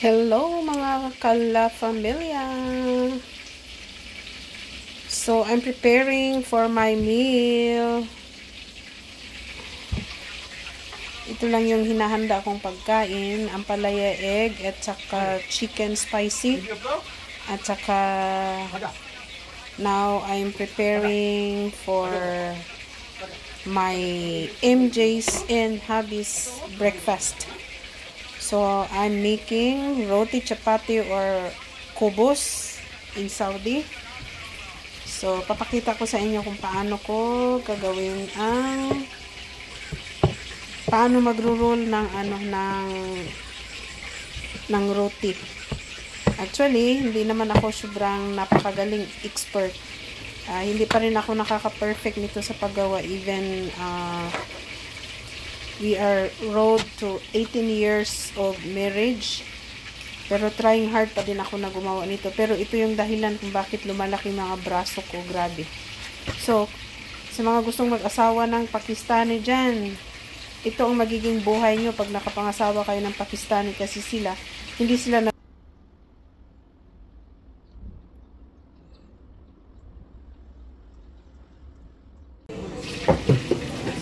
Hello mga Kala Familia! So, I'm preparing for my meal. Ito lang yung hinahanda kong pagkain. Ampalaya egg at saka chicken spicy. At saka now I'm preparing for my MJ's and hubby's breakfast. So, I'm making roti chapati or kubos in Saudi. So, papakita ko sa inyo kung paano ko gagawin paano magro-roll ng ng roti. Actually, hindi naman ako sobrang napakagaling expert. Hindi pa rin ako nakaka-perfect nito sa paggawa. Even we are road to 18 years of marriage. Pero trying hard pa din ako na gumawa nito. Pero ito yung dahilan kung bakit lumalaki mga braso ko. Grabe. So, sa mga gustong mag-asawa ng Pakistani dyan, ito ang magiging buhay nyo pag nakapangasawa kayo ng Pakistani, kasi hindi sila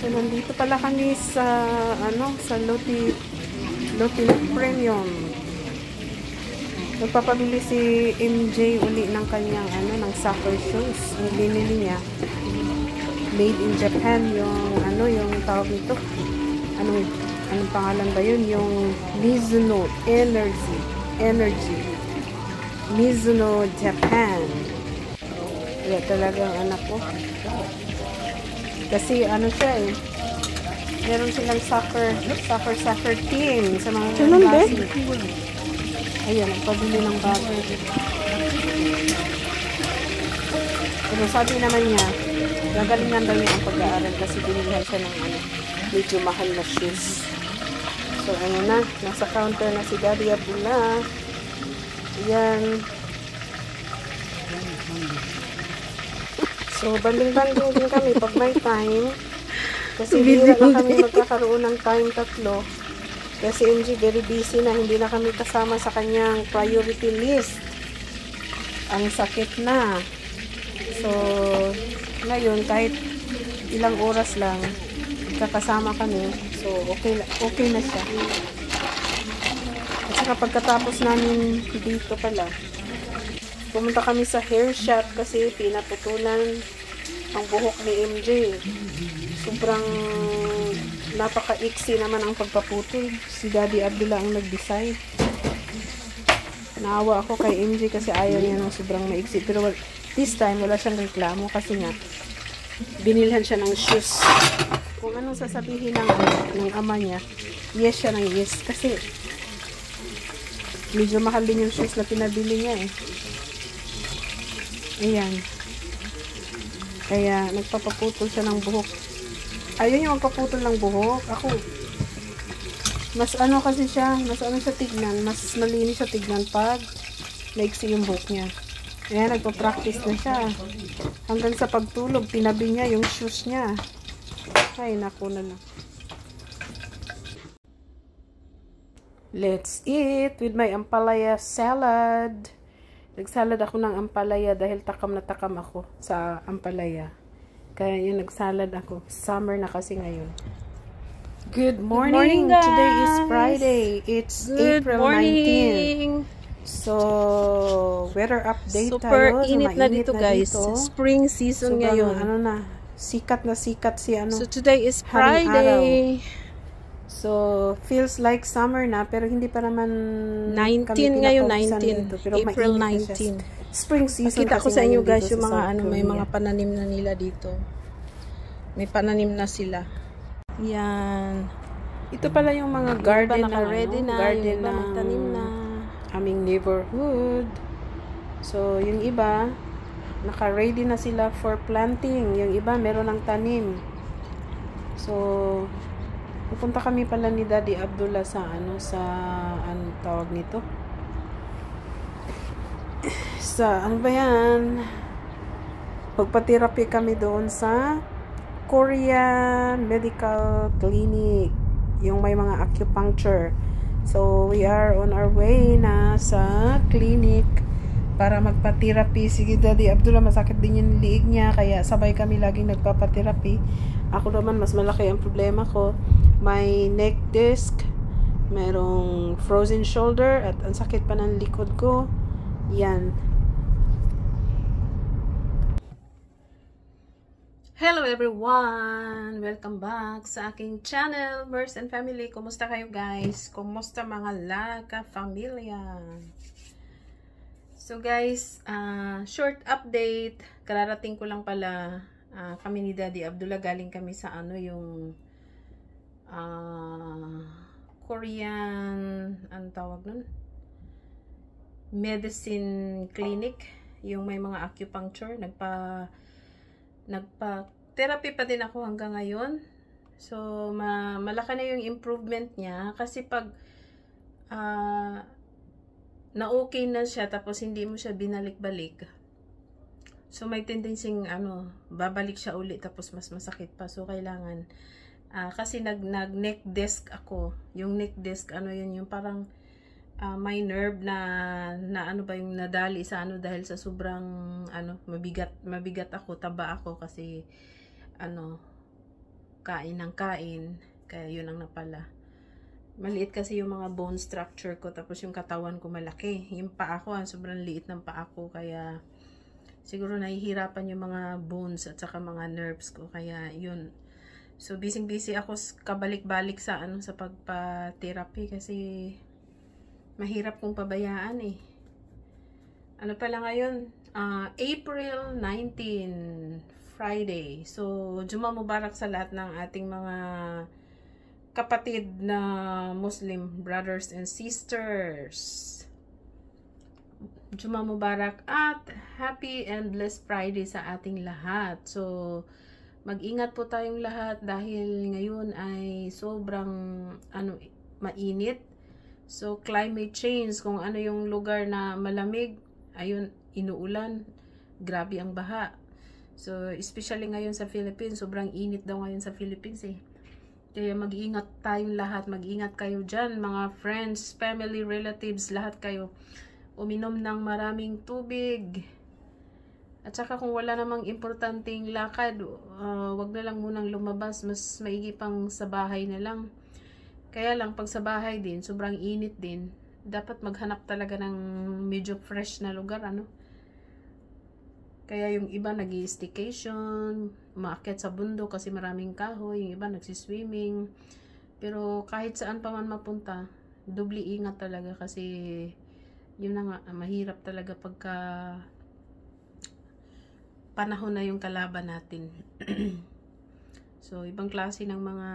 So, nandito pala kami sa sa Loti Premium. Nagpapabili si MJ uli ng kanyang ng soccer shoes. Ang binili niya, made in Japan, yung tawag nito. Anong pangalan ba yun? Yung Mizuno Energy. Mizuno Japan. Kaya talagang anak ko. Kasi siya meron silang soccer team sa mga klase. Ayan, nagpabili ng bagay. Pero sabi naman niya, gagalingan daw niya ang pag-aaral kasi binilihan siya ng medyo mahal na shoes. So, nasa counter na si Daddy Abdullah. Ayan. So, banding-banding din kami pag may time. Kasi hindi na kami magkakaroon ng time tatlo. Kasi MJ very busy na. Hindi na kami kasama sa kanyang priority list. Ang sakit na. So, ngayon, kahit ilang oras lang, kakasama kami. So, okay na siya. At saka pagkatapos namin dito pala, pumunta kami sa hair shop kasi pinaputulan ang buhok ni MJ. Sobrang napaka-iksi naman ang pagpaputol. Si Daddy Abdullah ang nag-design. Naawa ako kay MJ kasi ayaw niya ng sobrang maiksi. Pero this time, wala siyang reklamo kasi nga, binilhan siya ng shoes. Kung anong sasabihin ng ama niya, yes siya ng yes. Kasi medyo mahal din yung shoes na pinabili niya Ayan. Kaya, nagpapaputol siya ng buhok. Ayaw niya magpaputol ng buhok. Ako, mas kasi siya, mas siya tignan. Mas malinis siya tignan pag maiksi yung buhok niya. Ayan, nagpa-practice na siya. Hanggang sa pagtulog, tinabi niya yung shoes niya. Ay, naku na lang. Let's eat with my ampalaya salad. Nagsalad ako ng ampalaya dahil takam na takam ako sa ampalaya. Kaya yun, nagsalad ako. Summer na kasi ngayon. Good morning guys! Today is Friday. It's April 19. So, weather update Super tayo. init na dito guys. Dito. Spring season ngayon. Sikat na sikat si So, today is Friday. So, feels like summer na, pero hindi pa naman 19 ngayon, 19. Dito, pero April 19. Spring season. Pakita ko sa inyo guys yung mga may mga pananim na nila dito. May pananim na sila. Yan. Ito pala yung mga garden na ready na, garden yung iba nagtanim na. Aming neighborhood. So, yung iba naka-ready na sila for planting. Yung iba meron ng tanim. So, pupunta kami pala ni Daddy Abdullah sa tawag nito? Ano ba yan? Pagpa-therapy kami doon sa Korea Medical Clinic. Yung may mga acupuncture. So, we are on our way na sa clinic para magpa-therapy. Si Daddy Abdullah, masakit din yung liig niya, kaya sabay kami laging nagpapa-therapy. Ako naman, mas malaki ang problema ko. May neck disc, merong frozen shoulder, at ang sakit pa ng likod ko. Yan. Hello everyone! Welcome back sa aking channel, Mers and Family. Kumusta kayo guys? Kumusta mga laka familia? So guys, short update. Kararating ko lang pala, kami ni Daddy Abdullah, galing kami sa yung Korean, anong tawag nun? Medicine clinic. Yung may mga acupuncture. Nagpa-therapy pa din ako hanggang ngayon. So, malaki na yung improvement niya. Kasi pag na-okay na siya, tapos hindi mo siya binalik-balik, so may tendency babalik siya ulit, tapos mas masakit pa. So, kailangan, kasi nag-neck disc ako. Yung neck disc, yun, yung parang may nerve na yung nadali sa dahil sa sobrang mabigat ako, taba ako kasi kain ng kain, kaya yun ang napala. Maliit kasi yung mga bone structure ko, tapos yung katawan ko malaki. Yung paa ko, sobrang liit ng paa ko, kaya siguro nahihirapan yung mga bones at saka mga nerves ko, kaya yun. So busy ako kabalik-balik sa sa pagpa-therapy kasi mahirap kong pabayaan eh. Ano pala ngayon? April 19, Friday. So, Juma Mubarak sa lahat ng ating mga kapatid na Muslim brothers and sisters. Juma Mubarak at happy and blessed Friday sa ating lahat. So, mag-ingat po tayong lahat dahil ngayon ay sobrang mainit. So, climate change, kung ano yung lugar na malamig, ayun, inuulan, grabe ang baha. So, especially ngayon sa Philippines, sobrang init daw ngayon sa Philippines eh. Kaya mag-ingat tayong lahat, mag-ingat kayo dyan, mga friends, family, relatives, lahat kayo. Uminom ng maraming tubig. At saka kung wala namang importanteng lakad, wag na lang munang lumabas, mas maigi pang sa bahay na lang. Kaya lang, pag sa bahay din, sobrang init din. Dapat maghanap talaga ng medyo fresh na lugar, Kaya yung iba nag-i-staycation, umaakyat sa bundok kasi maraming kahoy, yung iba nagsiswimming. Pero kahit saan pa man mapunta, doble ingat talaga kasi yun na nga, mahirap talaga pagka panahon na yung kalaban natin. So, ibang klase ng mga,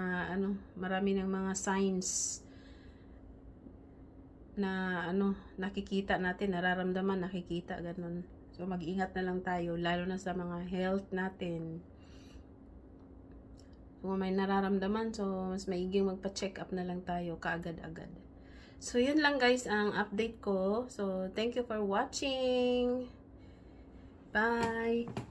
marami ng mga signs na, nakikita natin, nararamdaman, nakikita, ganun. So, mag-ingat na lang tayo, lalo na sa mga health natin. So, kung may nararamdaman, so, mas maiging magpa-check up na lang tayo, kaagad-agad. So, yun lang guys, ang update ko. So, thank you for watching. Bye!